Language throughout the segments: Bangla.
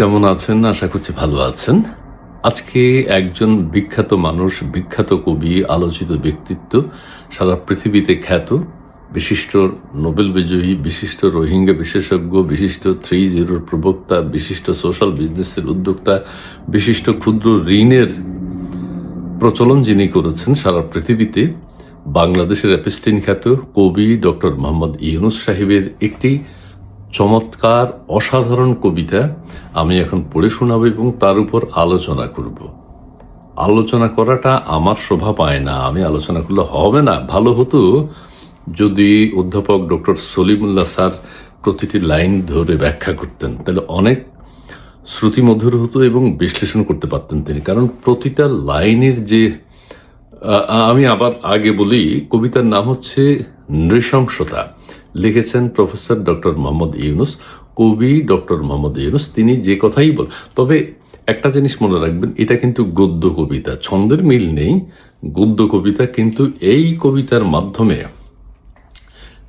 কেমন আছেন? আশা করছি ভালো আছেন। আজকে একজন বিখ্যাত মানুষ, বিখ্যাত কবি, আলোচিত ব্যক্তিত্ব, সারা পৃথিবীতে খ্যাত, বিশিষ্ট নোবেল বিজয়ী, বিশিষ্ট রোহিঙ্গা বিশেষজ্ঞ, বিশিষ্ট 3.0 প্রবক্তা, বিশিষ্ট সোশ্যাল বিজনেসের উদ্যোক্তা, বিশিষ্ট ক্ষুদ্র ঋণের প্রচলন যিনি করেছেন সারা পৃথিবীতে, বাংলাদেশের এপিস্টিন খ্যাত কবি ডক্টর মোহাম্মদ ইউনূস সাহেবের একটি চমৎকার অসাধারণ কবিতা আমি এখন পড়ে শোনাবো এবং তার উপর আলোচনা করব। আলোচনা করাটা আমার শোভা পায় না, আমি আলোচনা করলে হবে না। ভালো হতো যদি অধ্যাপক ডক্টর সলিমুল্লাহ স্যার প্রতিটি লাইন ধরে ব্যাখ্যা করতেন, তাহলে অনেক শ্রুতিমধুর হতো এবং বিশ্লেষণ করতে পারতেন তিনি। কারণ প্রতিটা লাইনের যে আমি আবার আগে বলি, কবিতার নাম হচ্ছে নৃশংসতা, লিখেছেন প্রফেসর ডক্টর মোহাম্মদ ইউনূস। কবি ডক্টর মোহাম্মদ ইউনূস তিনি যে কথাই বল, তবে একটা জিনিস মনে রাখবেন, এটা কিন্তু গদ্য কবিতা, ছন্দের মিল নেই, গদ্য কবিতা। কিন্তু এই কবিতার মাধ্যমে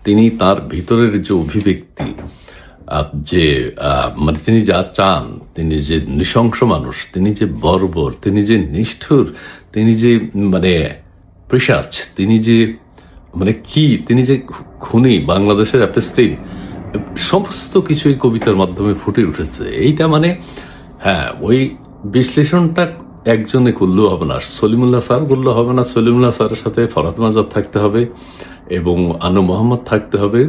তিনি তার ভিতরের যে অভিব্যক্তি, যে মানে তিনি যা চান, তিনি যে নৃশংস মানুষ, তিনি যে বর্বর, তিনি যে নিষ্ঠুর, তিনি যে মানে পিশাচ, তিনি যে মানে কি, তিনি যে খুনি, বাংলাদেশের অ্যাপেস্টিন, সমস্ত কিছু এই কবিতার মাধ্যমে ফুটে উঠেছে। এইটা মানে হ্যাঁ, ওই বিশ্লেষণটা একজনে করলেও হবে না, সলিমুল্লাহ স্যার করলেও হবে না। সলিমুল্লাহ স্যারের সাথে ফরহাদ মাজার থাকতে হবে এবং আনু মোহাম্মদ থাকতে হবে।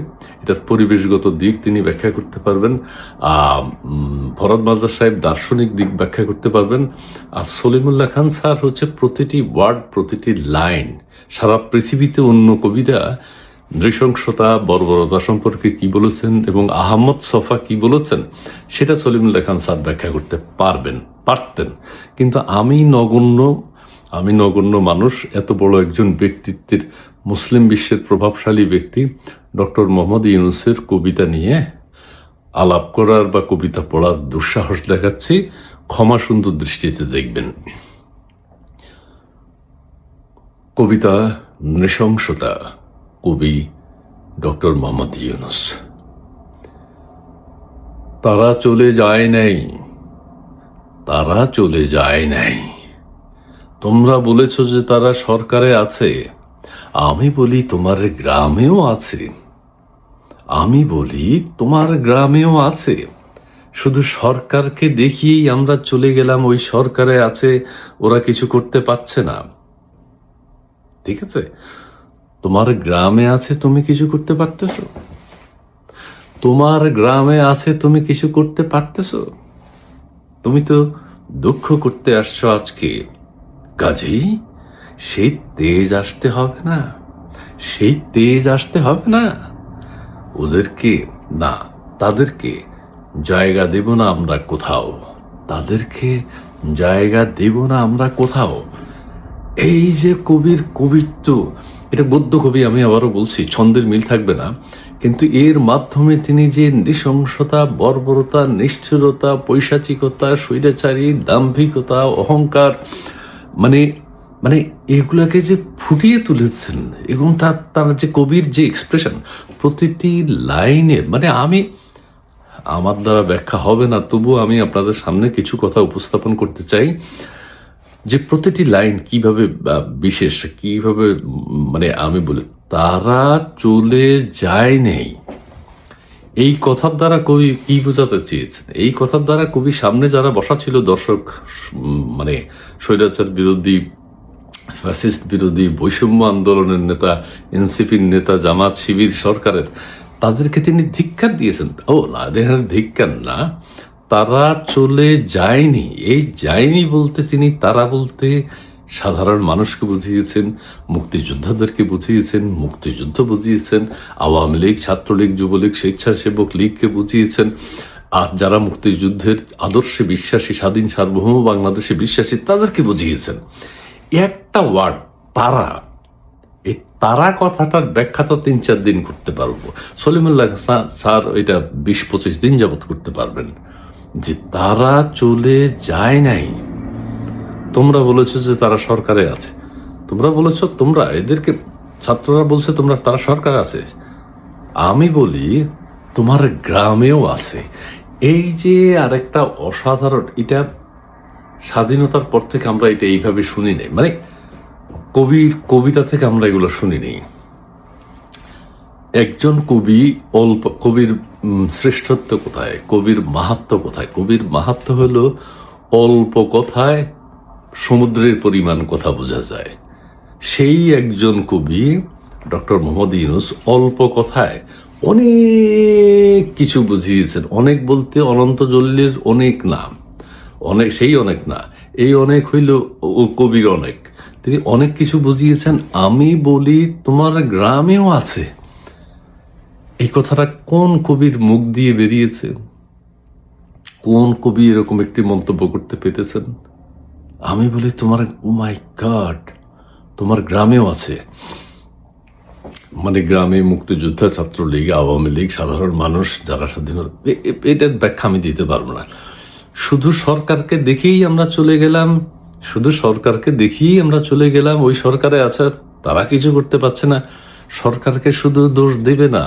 এটার পরিবেশগত দিক তিনি ব্যাখ্যা করতে পারবেন, ফরহাদ মাজার সাহেব দার্শনিক দিক ব্যাখ্যা করতে পারবেন, আর সলিমুল্লাহ খান স্যার হচ্ছে প্রতিটি ওয়ার্ড, প্রতিটি লাইন। সারা পৃথিবীতে অন্য কবিরা নৃশংসতা, বর্বরতা সম্পর্কে কি বলেছেন এবং আহমদ ছফা কি বলেছেন সেটা সলিমুল্লাহ খান স্যার ব্যাখ্যা করতে পারতেন। কিন্তু আমি নগণ্য মানুষ, এত বড় একজন ব্যক্তিত্বের, মুসলিম বিশ্বের প্রভাবশালী ব্যক্তি ডক্টর মোহাম্মদ ইউনূসের কবিতা নিয়ে আলাপ করার বা কবিতা পড়ার দুঃসাহস দেখাচ্ছি। ক্ষমা সুন্দর দৃষ্টিতে দেখবেন। কবিতা নৃশংসতা, কবি ডক্টর মোহাম্মদ ইউনূস। তারা চলে যায় নাই, তারা চলে যায় নাই। তোমরা বলেছ যে তারা সরকারে আছে, আমি বলি তোমার গ্রামেও আছে, আমি বলি তোমার গ্রামেও আছে। শুধু সরকারকে দেখিয়েই আমরা চলে গেলাম, ওই সরকারে আছে, ওরা কিছু করতে পারছে না। ঠিক আছে, তোমার গ্রামে আছে, তুমি কিছু করতে পারতেছ? তোমার গ্রামে আছে, তুমি কিছু করতে পারতেছ? তুমি তো দুঃখ করতে আসছো আজকে, কাজেই সেই তেজ আসতে হবে না, সেই তেজ আসতে হবে না। ওদেরকে না, তাদেরকে জায়গা দেব না আমরা কোথাও, তাদেরকে জায়গা দেব না আমরা কোথাও। এই যে কবির কবিত্ব, এটা গদ্য কবি, আমি আবারও বলছি, ছন্দের মিল থাকবে না, কিন্তু এর মাধ্যমে তিনি যে নৃশংসতা, বর্বরতা, নিষ্ঠুরতা, পৈশাচিকতা, স্বৈরাচারী, দাম্ভিকতা, অহংকার, মানে মানে এগুলাকে যে ফুটিয়ে তুলেছেন এবং তার যে কবির যে এক্সপ্রেশন, প্রতিটি লাইনের মানে আমার দ্বারা ব্যাখ্যা হবে না, তবুও আমি আপনাদের সামনে কিছু কথা উপস্থাপন করতে চাই যে প্রতিটি লাইন কিভাবে বিশেষ, কিভাবে মানে আমি বলি তারা চলে যায় নেই। এই কথার দ্বারা কবি কি বোঝাতে চেয়েছেন? এই কথার দ্বারা কবি সামনে যারা বসা ছিল দর্শক, মানে স্বৈরাচার বিরোধী, ফ্যাসিস্ট বিরোধী, বৈষম্য আন্দোলনের নেতা, এনসিপির নেতা, জামাত শিবির সরকারের, তাদেরকে তিনি ধিক্কার দিয়েছেন। ও না, ধিক্কার না, তারা চলে যায়নি। এই যায়নি বলতে তিনি তারা বলতে সাধারণ মানুষকে বুঝিয়েছেন, মুক্তিযোদ্ধাদেরকে বুঝিয়েছেন, মুক্তিযুদ্ধ বুঝিয়েছেন, আওয়ামী লীগ, ছাত্রলীগ, যুবলীগ, স্বেচ্ছাসেবক লীগকে বুঝিয়েছেন, আর যারা মুক্তিযুদ্ধের আদর্শে বিশ্বাসী, স্বাধীন সার্বভৌম বাংলাদেশে বিশ্বাসী, তাদেরকে বুঝিয়েছেন। একটা ওয়ার্ড তারা, এই তারা কথাটার ব্যাখ্যা তো 3-4 দিন করতে পারবো, সলিমুল্লাহ স্যার এটা 20-25 দিন যাবত করতে পারবেন। যে তারা চলে যায় নাই, তোমরা বলেছো যে তারা সরকারে আছে, তোমরা বলেছো, তোমরা এদেরকে, ছাত্ররা বলছে তোমরা তারা সরকারে আছে, আমি বলি তোমার গ্রামেও আছে। এই যে আরেকটা অসাধারণ, এটা স্বাধীনতার পর থেকে আমরা এটা এইভাবে শুনি নাই, মানে কবির কবিতা থেকে আমরা এগুলো শুনি নাই। একজন কবি কবির শ্রেষ্ঠত্ব কোথায়, কবির মাহাত্ম্য কোথায়? কবির মাহাত্ম্য হলো অল্প কথায় সমুদ্রের পরিমাণ কথা বোঝা যায়। সেই একজন কবি ডক্টর মোহাম্মদ ইউনূস অল্প কথায় অনেক কিছু বুঝিয়েছেন। অনেক বলতে অনন্ত জলিলের অনেক নাম, অনেক সেই অনেক না, এই অনেক হইল কবির অনেক। তিনি অনেক কিছু বুঝিয়েছেন। আমি বলি তোমার গ্রামেও আছে, এই কথাটা কোন কবির মুখ দিয়ে বেরিয়েছে? কোন কবি এরকম একটি মন্তব্য করতে পেরেছেন? আমি বলি তোমার, ও মাই গড, তোমার গ্রামেও আছে। মানে গ্রামে মুক্তিযোদ্ধা, ছাত্রলীগ, আওয়ামী লীগ, সাধারণ মানুষ যারা স্বাধীনতা, এটার ব্যাখ্যা আমি দিতে পারবো না। শুধু সরকারকে দেখেই আমরা চলে গেলাম, শুধু সরকারকে দেখিয়েই আমরা চলে গেলাম, ওই সরকারে আছে, তারা কিছু করতে পারছে না। সরকারকে শুধু দোষ দেবে না।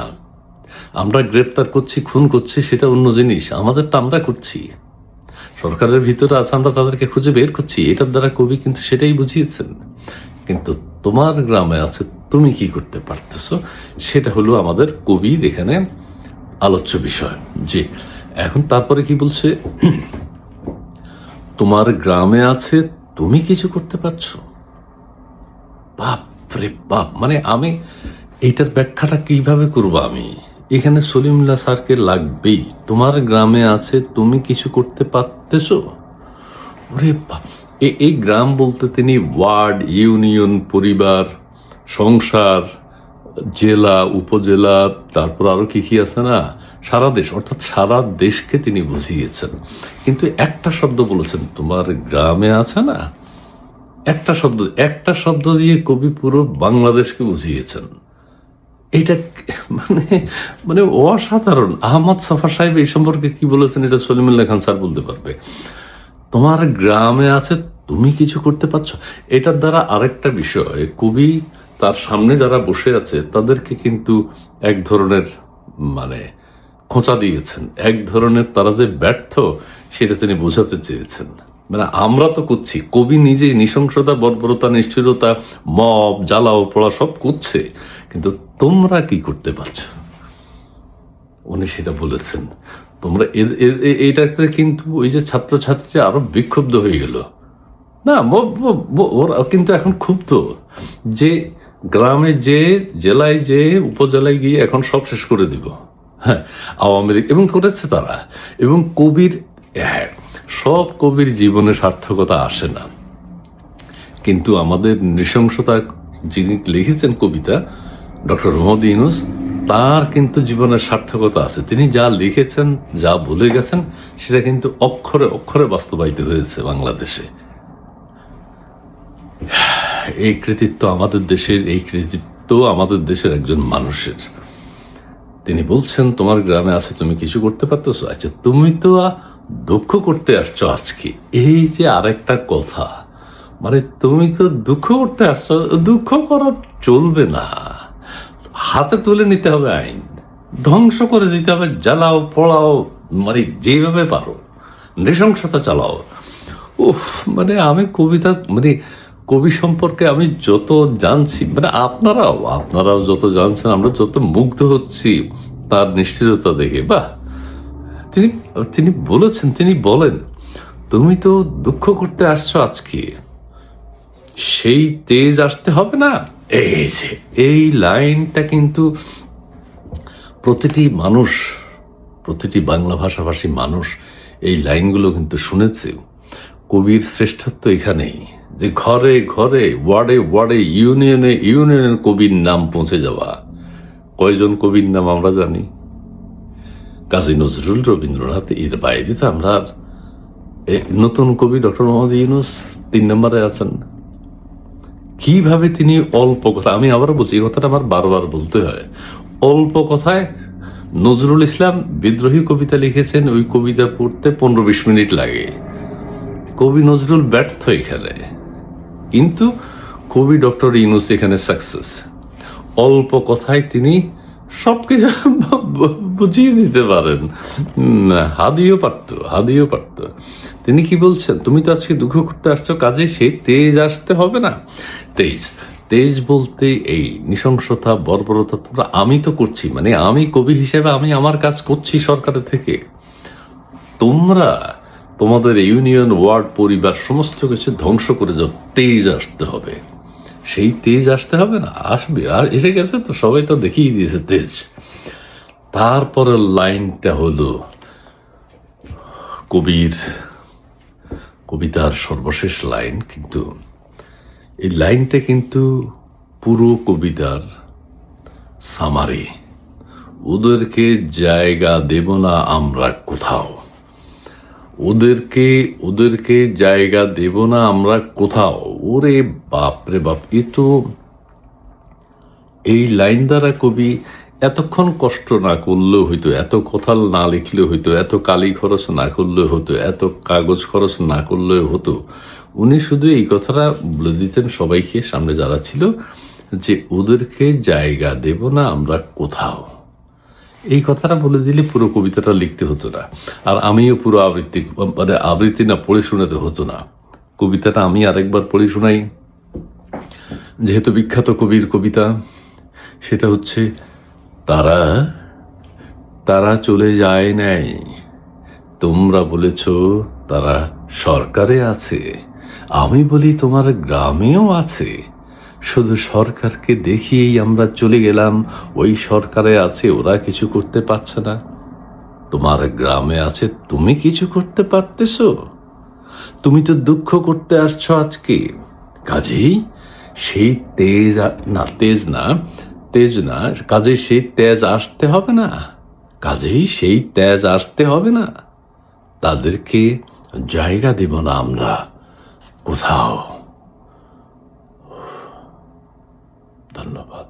আমরা গ্রেপ্তার করছি, খুন করছি, সেটা অন্য জিনিস, আমাদেরটা আমরা করছি। সরকারের ভিতরে আছে, আমরা তাদেরকে খুঁজে বের করছি। এটার দ্বারা কবি কিন্তু সেটাই বুঝিয়েছেন। কিন্তু তোমার গ্রামে আছে, তুমি কি করতে পারতেছ, সেটা হলো আমাদের কবির এখানে আলোচ্য বিষয়। জি, এখন তারপরে কি বলছে? তোমার গ্রামে আছে, তুমি কিছু করতে পারছো। বাপ রে বাপ, মানে আমি এইটার ব্যাখ্যাটা কিভাবে করবো? আমি এখানে সলিমুল্লাহ স্যারকে লাগবেই। তোমার গ্রামে আছে, তুমি কিছু করতে পারতেছো। ওরে বাপ, এই গ্রাম বলতে তিনি ওয়ার্ড, ইউনিয়ন, পরিবার, সংসার, জেলা, উপজেলা, তারপর আরো কি কি আছে না, সারা দেশ, অর্থাৎ সারা দেশকে তিনি বুঝিয়েছেন। কিন্তু একটা শব্দ বলেছেন, তোমার গ্রামে আছে না, একটা শব্দ দিয়ে কবি পুরো বাংলাদেশকে বুঝিয়েছেন। এটা মানে মানে অসাধারণ। আহমদ সফা সাহেব এই সম্পর্কে কি বলেছেন, এটা সলিমুল্লাহ খান স্যার বলতে পারবে। তোমার গ্রামে আছে, তুমি কিছু করতে পারছো। এটার দ্বারা আরেকটা বিষয়, কবি তার সামনে যারা বসে আছে তাদেরকে কিন্তু এক ধরনের মানে খোঁচা দিয়েছেন, এক ধরনের তারা যে ব্যর্থ সেটা তিনি বোঝাতে চেয়েছেন। মানে আমরা তো করছি, কবি নিজেই নৃশংসতা, বর্বরতা, নিষ্ঠুরতা, মব, জ্বালাও পড়া সব করছে, কিন্তু তোমরা কি করতে পারছো, উনি সেটা বলেছেন। তোমরা এইটাতে কিন্তু ওই যে ছাত্রছাত্রীরা আরো বিক্ষুব্ধ হয়ে গেল না, ওরা কিন্তু এখন ক্ষুব্ধ যে গ্রামে যে, জেলায় যে, উপজেলায় গিয়ে এখন সব শেষ করে দিব। হ্যাঁ, আওয়ামী লীগ এবং করেছে তারা। এবং কবির, হ্যাঁ, সব কবির জীবনে সার্থকতা আসে না, কিন্তু আমাদের নৃশংসতা যিনি লিখেছেন কবিতা, ডক্টর মোহাম্মদ ইউনূস, তার কিন্তু জীবনের সার্থকতা আছে। তিনি যা লিখেছেন, যা ভুলে গেছেন, সেটা কিন্তু অক্ষরে অক্ষরে বাস্তবায়িত হয়েছে বাংলাদেশে। এই কৃতিত্ব আমাদের দেশের, এই কৃতিত্ব আমাদের দেশের একজন মানুষের। তিনি বলছেন, তোমার গ্রামে আছে, তুমি কিছু করতে পারতেছো। আচ্ছা, তুমি তো দুঃখ করতে আসছো আজকে। এই যে আরেকটা কথা, মানে তুমি তো দুঃখ করতে আসছো, দুঃখ করা চলবে না। হাতে তুলে নিতে হবে আইন, ধ্বংস করে দিতে হবে, জ্বালাও পোড়াও, মানে যেভাবে পারো নৃশংসতা চালাও। উফ, মানে আমি কবিতা, মানে কবি সম্পর্কে আমি যত জানছি, মানে আপনারাও যত জানছেন, আমরা যত মুগ্ধ হচ্ছি তার নিষ্ঠুরতা দেখে। বাহ, তিনি বলেছেন, তিনি বলেন, তুমি তো দুঃখ করতে আসছো আজকে, সেই তেজ আসতে হবে না। এই যে এই লাইনটা কিন্তু প্রতিটি মানুষ, প্রতিটি বাংলা ভাষাভাষী মানুষ এই লাইনগুলো কিন্তু শুনেছে। কবির শ্রেষ্ঠত্ব এখানেই যে ঘরে ঘরে, ওয়ার্ডে ওয়ার্ডে, ইউনিয়নে ইউনিয়নে কবির নাম পৌঁছে যাওয়া। কয়জন কবির নাম আমরা জানি? কাজী নজরুল, রবীন্দ্রনাথ, এর বাইরে তো আমরা, নতুন কবি ডক্টর মোহাম্মদ ইউনূস 3 নম্বরে আছেন। কিভাবে তিনি অল্প কথা, আমি আবার বলছি, এই কথাটা আমার বারবার বলতে হয়, অল্প কথায় নজরুল ইসলাম বিদ্রোহী কবিতা লিখেছেন, ওই কবিতা পড়তে 15-20 মিনিট লাগে। কবি নজরুল ব্যর্থ এখানে, কিন্তু কবি ডক্টর ইউনূস এখানে সাকসেস। অল্প কথায় তিনি সবকিছু বুঝিয়ে দিতে পারেন। হাদিও পারতো। তিনি কি বলছেন, তুমি তো আজকে দুঃখ করতে আসছো, কাজে সেই তেজ আসতে হবে না। তেজ তেজ বলতে এই নৃশংসতা, বর্বরতা তোমরা আমি তো করছি, মানে আমি কবি হিসেবে আমি আমার কাজ করছি সরকারের থেকে। তোমরা তোমাদের ইউনিয়ন, ওয়ার্ড, পরিবার সমস্ত কিছু ধ্বংস করে যাও, তেজ আসতে হবে। সেই তেজ আসতে হবে না, আসবে, আর এসে গেছে তো, সবাই তো দেখিয়ে দিয়েছে তেজ। তারপরের লাইনটা হলো কবিতার সর্বশেষ লাইন, কিন্তু এই লাইনটা কিন্তু পুরো কবিতার সামারি। ওদেরকে জায়গা দেব না আমরা কোথাও, ওদেরকে জায়গা দেব না আমরা কোথাও। ওরে বাপ রে বাপ, এই লাইন দ্বারা কবি এতক্ষণ কষ্ট না করলেও হইতো, এত কথা না লিখলেও হইতো, এত কালি খরচ না করলেও হতো, এত কাগজ খরচ না করলেও হতো। উনি শুধু এই কথাটা বলে দিতেন সবাইকে, সামনে যারা ছিল, যে ওদেরকে জায়গা দেব না আমরা কোথাও। এই কথাটা বলে দিলে পুরো কবিতাটা লিখতে হতো না, আর আমিও পুরো আবৃত্তি না পড়ে শোনাতে হতো না। কবিতাটা আমি আরেকবার পড়ে শোনাই, যেহেতু বিখ্যাত কবির কবিতা। সেটা হচ্ছে, তারা চলে যায় নাই, তোমরা বলেছ তারা সরকারে আছে, আমি বলি তোমার গ্রামেও আছে। শুধু সরকারকে দেখিয়েই আমরা চলে গেলাম, ওই সরকারে আছে, ওরা কিছু করতে পারছে না। তোমার গ্রামে আছে, তুমি কিছু করতে পারতেছ? তুমি তো দুঃখ করতে আসছো আজকে, কাজেই সেই তেজ না, কাজেই সেই তেজ আসতে হবে না, তাদেরকে জায়গা দেব না আমরা কোথাও। ধন্যবাদ।